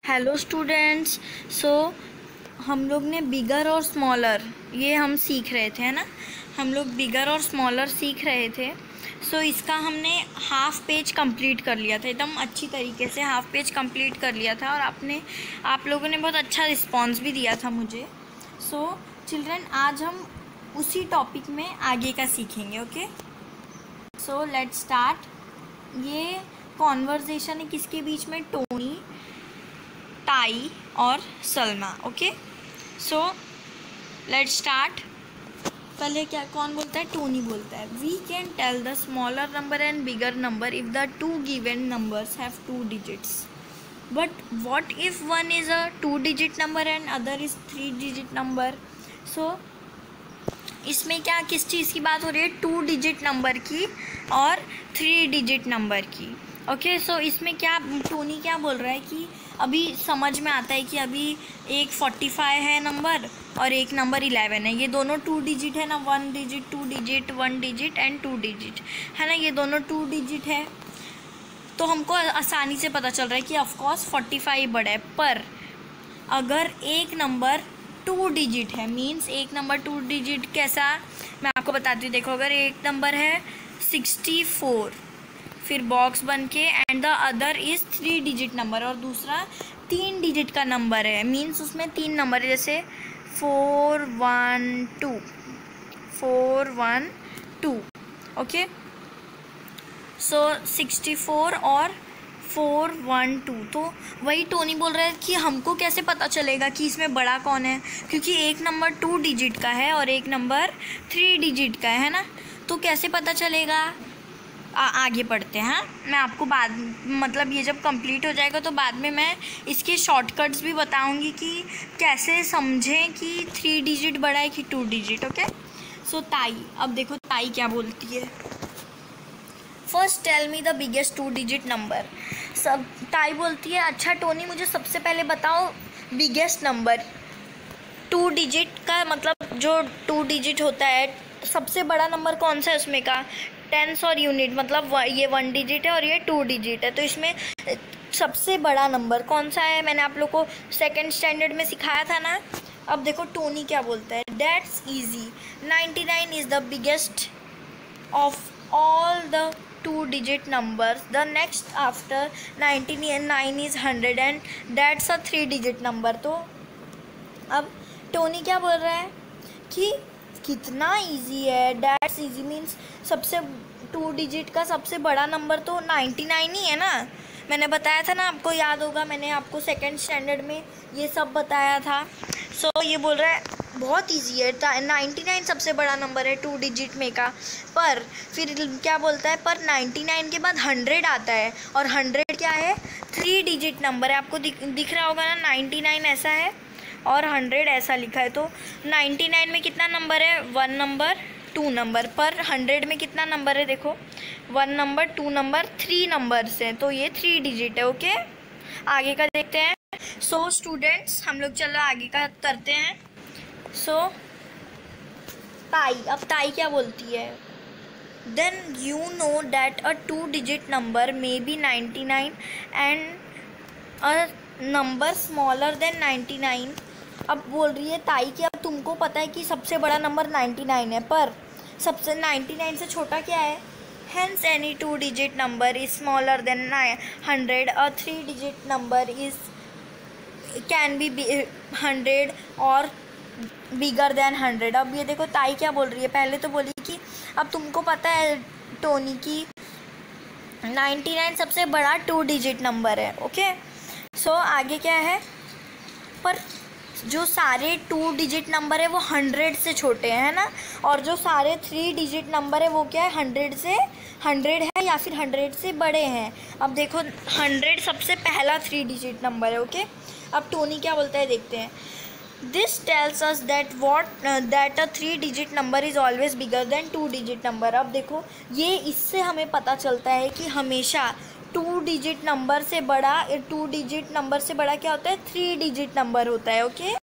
Hello students. हम लोग ने बिगर और स्मॉलर ये हम सीख रहे थे, है ना। हम लोग बिगर और स्मॉलर सीख रहे थे। इसका हमने हाफ पेज कंप्लीट कर लिया था, एकदम अच्छी तरीके से हाफ पेज कंप्लीट कर लिया था और आप लोगों ने बहुत अच्छा रिस्पांस भी दिया था मुझे। चिल्ड्रन, आज हम उसी टॉपिक में आगे का सीखेंगे। Okay, let's start. ये कॉन्वर्जेशन है किसके बीच में? टोनी, टाई और सलमा। Okay, let's start. पहले कौन बोलता है? टोनी बोलता है, we can tell the smaller number and bigger number if the two given numbers have 2 digits, but what if one is a 2 digit number and other is 3 digit number? इसमें किस चीज़ की बात हो रही है? 2 digit नंबर की और 3 digit number की। ओके, इसमें टोनी क्या बोल रहा है कि अभी समझ में आता है कि अभी एक 45 है नंबर और एक नंबर 11 है। ये दोनों 2 digit है ना, 1 digit, 2 digit, 1 digit and 2 digit, है ना। ये दोनों 2 digit है, तो हमको आसानी से पता चल रहा है कि ऑफकोर्स 45 बड़ा है। पर अगर एक नंबर 2 digit है, मीन्स एक नंबर 2 digit कैसा, मैं आपको बताती हूँ। देखो, अगर एक नंबर है 64, फिर बॉक्स बन के and the other is 3 digit number, और दूसरा 3 digit का नंबर है, मीन्स उसमें 3 नंबर है, जैसे 412, 412। ओके, 64 और 412। तो वही टोनी बोल रहा है कि हमको कैसे पता चलेगा कि इसमें बड़ा कौन है, क्योंकि एक नंबर 2 digit का है और एक नंबर 3 digit का है ना। तो कैसे पता चलेगा? आगे पढ़ते हैं। मैं आपको मतलब ये जब कंप्लीट हो जाएगा तो बाद में मैं इसके शॉर्टकट्स भी बताऊंगी कि कैसे समझें कि 3 digit बड़ा है कि 2 digit। ओके, ताई, अब देखो ताई क्या बोलती है। First tell me the biggest 2 digit number. ताई बोलती है, अच्छा टोनी, मुझे सबसे पहले बताओ बिगेस्ट नंबर। 2 digit का मतलब जो 2 digit होता है, सबसे बड़ा नंबर कौन सा है उसमें का? टेंस और यूनिट, मतलब ये 1 digit है और ये 2 digit है, तो इसमें सबसे बड़ा नंबर कौन सा है? मैंने आप लोग को 2nd standard में सिखाया था ना। अब देखो टोनी क्या बोलता है, that's easy, 99 is the biggest of all the 2 digit numbers, the next after 99 is 100 and that's a 3 digit number। तो अब टोनी क्या बोल रहा है कि कितना इजी है, डैट्स इजी मीन्स सबसे 2 digit का सबसे बड़ा नंबर तो 99 ही है ना। मैंने बताया था ना, आपको याद होगा, मैंने आपको 2nd standard में ये सब बताया था। ये बोल रहा है बहुत इजी है, 99 सबसे बड़ा नंबर है 2 digit में का। पर फिर क्या बोलता है, पर 99 के बाद 100 आता है, और 100 क्या है? 3 digit नंबर है। आपको दिख रहा होगा ना, 99 ऐसा है और 100 ऐसा लिखा है। तो 99 में कितना नंबर है? 1 नंबर, 2 नंबर। पर 100 में कितना नंबर है? देखो, 1 नंबर, 2 नंबर, 3 नंबर्स हैं, तो ये 3 digit है। ओके, आगे का देखते हैं। स्टूडेंट्स, हम लोग चलो आगे का करते हैं। ताई, अब ताई क्या बोलती है, then you know that a 2 digit number may be 99 and a number smaller than 99। अब बोल रही है ताई कि अब तुमको पता है कि सबसे बड़ा नंबर 99 है, पर सबसे 99 से छोटा क्या है? Hence any 2 digit number is smaller than 100, a 3 digit number is can be 100 और बिगर देन 100। अब ये देखो ताई क्या बोल रही है, पहले तो बोली कि अब तुमको पता है टोनी की 99 सबसे बड़ा 2 digit नंबर है। ओके, आगे क्या है, पर जो सारे 2 digit नंबर है वो 100 से छोटे हैं, है ना, और जो सारे 3 digit नंबर है वो क्या है? 100 है या फिर 100 से बड़े हैं। अब देखो 100 सबसे पहला 3 digit नंबर है। ओके, अब टोनी क्या बोलता है देखते हैं। This tells us that a 3 digit number is always bigger than 2 digit number. अब देखो, ये इससे हमें पता चलता है कि हमेशा 2 digit नंबर से बड़ा 2 digit नंबर से बड़ा क्या होता है? 3 digit नंबर होता है। ओके,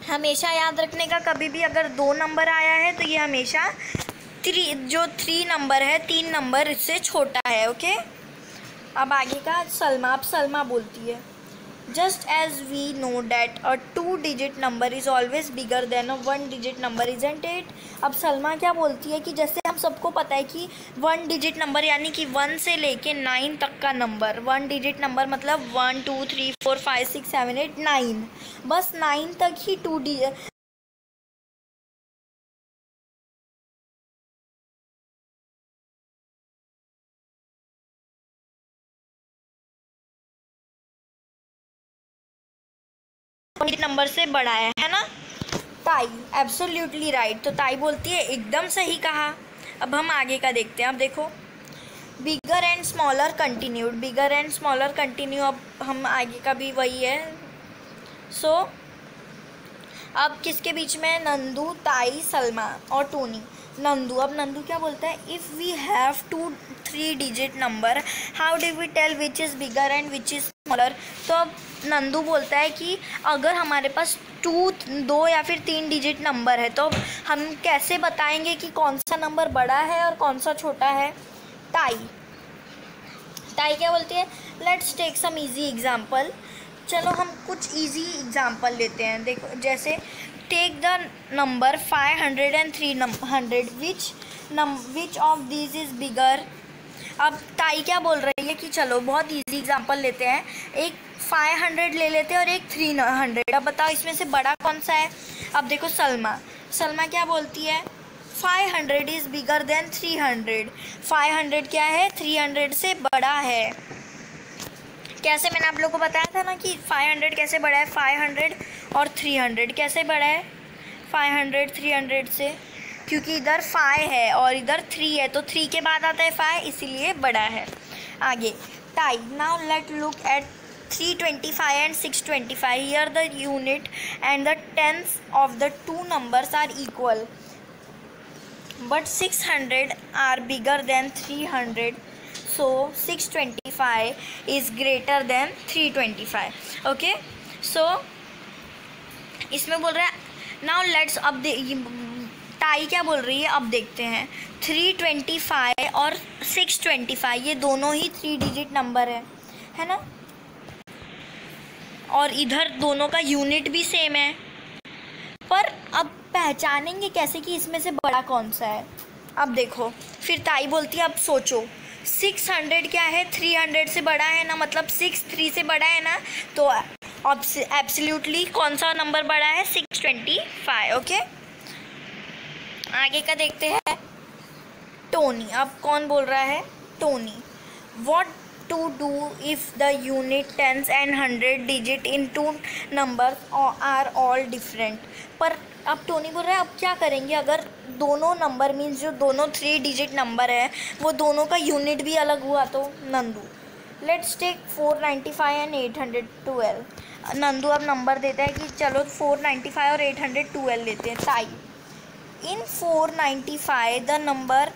हमेशा याद रखने का, कभी भी अगर 2 नंबर आया है तो ये हमेशा 3 नंबर है, 3 नंबर इससे छोटा है। ओके, अब आगे का सलमा, अब सलमा बोलती है, Just as we know that a 2-digit number is always bigger than a 1-digit number, isn't it? अब सलमा क्या बोलती है कि जैसे हम सबको पता है कि 1-digit नंबर यानी कि 1 से लेके 9 तक का नंबर, 1-digit नंबर मतलब 1 2 3 4 5 6 7 8 9, बस 9 तक ही 2 digit नंबर से बड़ा है ना? ताई एब्सोल्युटली राइट। तो ताई बोलती है एकदम सही कहा। अब हम आगे का देखते हैं। अब देखो bigger and smaller continued, bigger and smaller continue. अब हम आगे का भी वही है। सो अब किसके बीच में? नंदू, ताई, सलमा और टोनी। नंदू, अब नंदू क्या बोलता है? If we have 2-3 digit number how do we tell which is bigger and which is smaller. तो अब नंदू बोलता है कि अगर हमारे पास 2 या फिर 3 digit नंबर है तो हम कैसे बताएंगे कि कौन सा नंबर बड़ा है और कौन सा छोटा है? ताई क्या बोलती है? Let's take some easy example. चलो हम कुछ इजी एग्जाम्पल लेते हैं। देखो जैसे take the number 500 and 300, which of this is bigger. अब ताई क्या बोल रही है कि चलो बहुत इजी एग्जांपल लेते हैं, एक 500 ले लेते हैं और एक 300। अब बताओ इसमें से बड़ा कौन सा है? अब देखो सलमा क्या बोलती है? 500 इज़ बिगर देन 300। 500 क्या है? 300 से बड़ा है। कैसे? मैंने आप लोग को बताया था ना कि 500 कैसे बड़ा है। 500 और 300 कैसे बड़ा है? 500 300 से, क्योंकि इधर 5 है और इधर 3 है, तो 3 के बाद आता है 5, इसीलिए बड़ा है। आगे tie. Now let look at 325 and 625। Here the unit and the tens of the two numbers are equal, but 600 are bigger than 300, so 625 is greater than 325। Okay, so इसमें बोल रहा है नाउ लेट्स। अब ताई क्या बोल रही है? अब देखते हैं। 325 और 625 ये दोनों ही 3 digit नंबर है ना? और इधर दोनों का यूनिट भी सेम है, पर अब पहचानेंगे कैसे कि इसमें से बड़ा कौन सा है? अब देखो फिर ताई बोलती है अब सोचो 600 क्या है? 300 से बड़ा है ना, मतलब 6 3 से बड़ा है ना, तो अब एब्सोल्युटली कौन सा नंबर बड़ा है? 625। ओके, आगे का देखते हैं। टोनी, अब कौन बोल रहा है? Tony. What to do if the unit tens and 100 digit in two numbers are all different. पर अब टोनी बोल रहा है अब क्या करेंगे अगर दोनों नंबर मीन्स जो दोनों 3 digit नंबर है वो दोनों का यूनिट भी अलग हुआ तो? Nandu, let's take 495 and 812। Nandu अब नंबर देता है कि चलो 495 और 812 लेते हैं। ताई, in 495 the number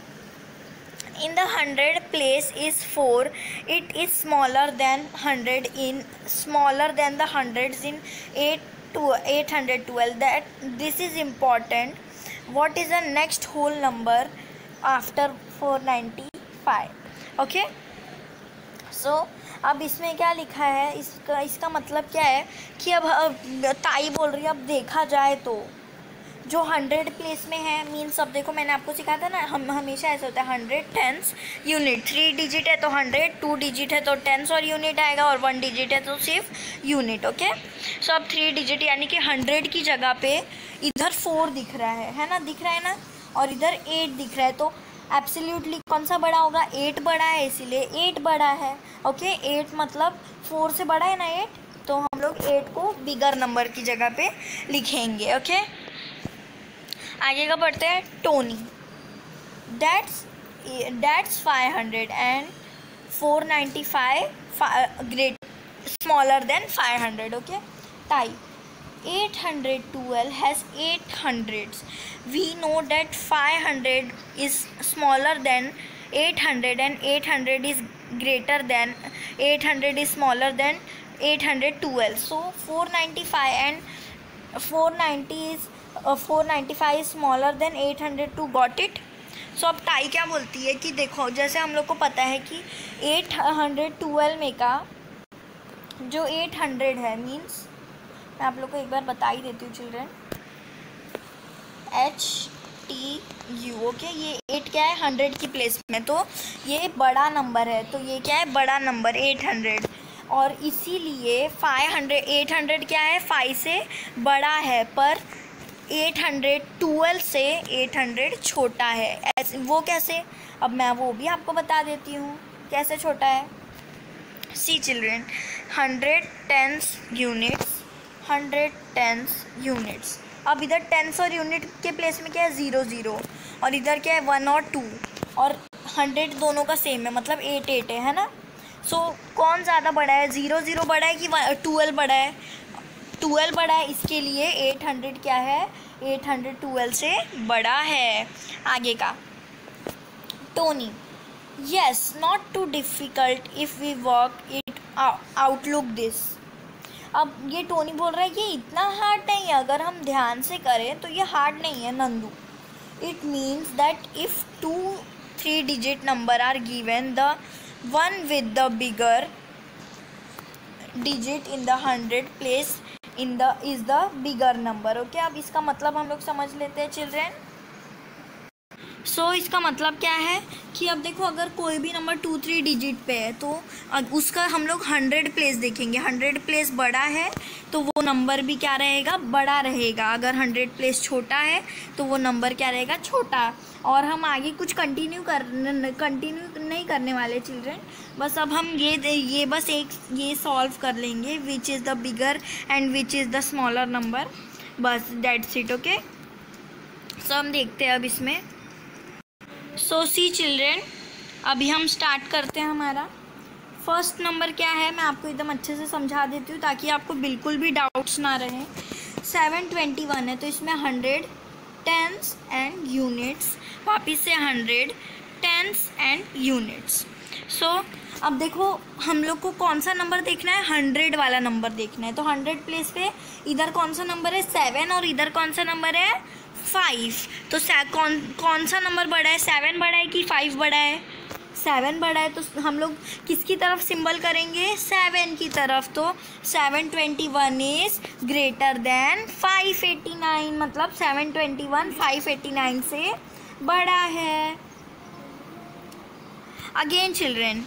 in the 100 place is 4, it is smaller than the hundreds in 812, that this is important. What is the next whole number after 495? okay, so अब इसमें क्या लिखा है? इसका मतलब क्या है कि अब ताई बोल रही है अब देखा जाए तो जो 100 प्लेस में है मीन्स, अब देखो मैंने आपको सिखाया था ना, हम हमेशा ऐसे होता है 100 टेंस यूनिट, 3 digit है तो 100, 2 digit है तो टेंस और यूनिट आएगा, और 1 digit है तो सिर्फ यूनिट। ओके, सो अब 3 digit यानी कि 100 की जगह पे इधर 4 दिख रहा है ना, दिख रहा है ना, और इधर 8 दिख रहा है, तो एब्सोल्युटली कौन सा बड़ा होगा? 8 बड़ा है, इसीलिए 8 बड़ा है। ओके, 8 मतलब 4 से बड़ा है ना 8, तो हम लोग 8 को बिगर नंबर की जगह पे लिखेंगे। ओके, आगे का पढ़ते हैं। Tony, that's 500 and 495 great smaller than 500। Okay, tie. 812 has 8 hundreds. We know that 500 is smaller than 800 and 800 is greater than 800 is smaller than 812. So 495 and 495 is smaller than 802. Got it? So अब tie क्या बोलती है कि देखो जैसे हम लोग को पता है कि 812 में का जो 800 है, मीन्स मैं आप लोग को एक बार बता ही देती हूँ चिल्ड्रन, HTU, ओके। ये 8 क्या है, 100 की प्लेस में, तो ये बड़ा नंबर है, तो ये क्या है, बड़ा नंबर 800। और इसीलिए 800 क्या है, 5 से बड़ा है, पर 812 से 800 छोटा है। ऐसे वो कैसे, अब मैं वो भी आपको बता देती हूँ कैसे छोटा है। See children, 100 tens units, 100 tens units. अब इधर टेंस और यूनिट के प्लेस में क्या है, 0 0, और इधर क्या है 1 और 2, और 100 दोनों का सेम है, मतलब 8 8 है ना। सो कौन ज़्यादा बड़ा है, 0 0 बड़ा है कि 12 बड़ा है, 12 बड़ा है, इसके लिए 800 क्या है, 812 से बड़ा है। आगे का Tony, yes not too difficult if we work it outlook this. अब ये टोनी बोल रहा है ये इतना हार्ड नहीं है, अगर हम ध्यान से करें तो ये हार्ड नहीं है Nandu. It means that if 2 3 digit number are given, the one with the bigger digit in the 100 place in the is the bigger number, okay. अब इसका मतलब हम लोग समझ लेते हैं चिल्ड्रेन। सो इसका मतलब क्या है कि अब देखो, अगर कोई भी नंबर 2 3 डिजिट पे है तो उसका हम लोग 100 प्लेस देखेंगे। 100 प्लेस बड़ा है तो वो नंबर भी क्या रहेगा, बड़ा रहेगा। अगर 100 प्लेस छोटा है तो वो नंबर क्या रहेगा, छोटा। और हम आगे कुछ कंटिन्यू नहीं करने वाले चिल्ड्रन, बस अब हम ये बस ये सॉल्व कर लेंगे, which is the bigger and which is the smaller number, बस दैट्स इट, ओके। सो हम देखते हैं अब इसमें। सो सी चिल्ड्रेन, अभी हम स्टार्ट करते हैं। हमारा फर्स्ट नंबर क्या है, मैं आपको एकदम अच्छे से समझा देती हूँ ताकि आपको बिल्कुल भी डाउट्स ना रहे। 721 है, तो इसमें 100 टेंस एंड यूनिट्स, वापिस से 100 टेंस एंड यूनिट्स। सो अब देखो, हम लोग को कौन सा नंबर देखना है, 100 वाला नंबर देखना है। तो 100 प्लेस पे इधर कौन सा नंबर है, 7, और इधर कौन सा नंबर है, 5। तो कौन सा नंबर बड़ा है, 7 बड़ा है कि 5 बड़ा है, 7 बड़ा है। तो हम लोग किसकी तरफ सिंबल करेंगे, 7 की तरफ। तो 721 इज़ ग्रेटर देन 589, मतलब 721 589 से बड़ा है। Again children,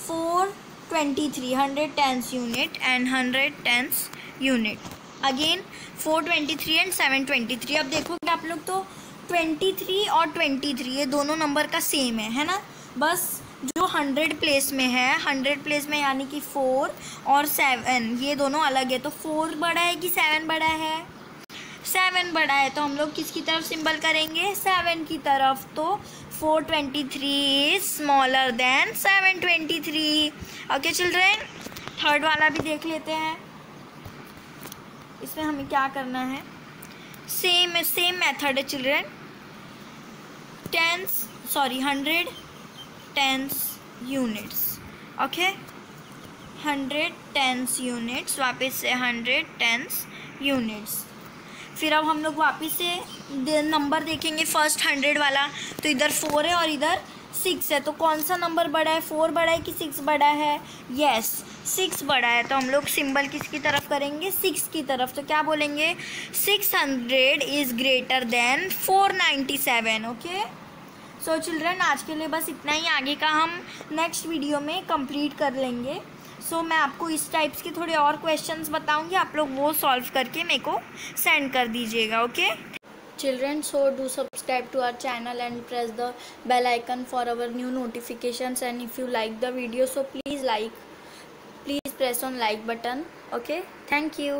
423 100 tens unit and 100 tens unit. Again 423 and 723। अब देखोगे आप लोग तो 23 और 23 ये दोनों नंबर का सेम है ना। बस जो 100 प्लेस में है, 100 प्लेस में यानी कि 4 और 7 ये दोनों अलग है। तो 4 बड़ा है कि 7 बड़ा है, 7 बड़ा है। तो हम लोग किसकी तरफ सिंबल करेंगे, 7 की तरफ। तो 423 is smaller than 723। Okay children, third वाला भी देख लेते हैं। इसमें हमें क्या करना है, सेम मेथड है children. 100 tens units, okay, 100 tens units, वापस से 100 टेंस यूनिट्स। फिर अब हम लोग वापस से नंबर देखेंगे फर्स्ट 100 वाला। तो इधर 4 है और इधर 6 है। तो कौन सा नंबर बड़ा है, 4 बड़ा है कि 6 बड़ा है, यस 6 बड़ा है। तो हम लोग सिंबल किसकी तरफ करेंगे, 6 की तरफ। तो क्या बोलेंगे, 600 is greater than 497। Okay so children, आज के लिए बस इतना ही। आगे का हम नेक्स्ट वीडियो में कंप्लीट कर लेंगे। सो मैं आपको इस टाइप्स के थोड़े और क्वेश्चंस बताऊंगी, आप लोग वो सॉल्व करके मेरे को सेंड कर दीजिएगा। Okay children, so do subscribe to our channel and press the bell icon for our new notifications, and if you like the video, so please press on like button. Okay, thank you.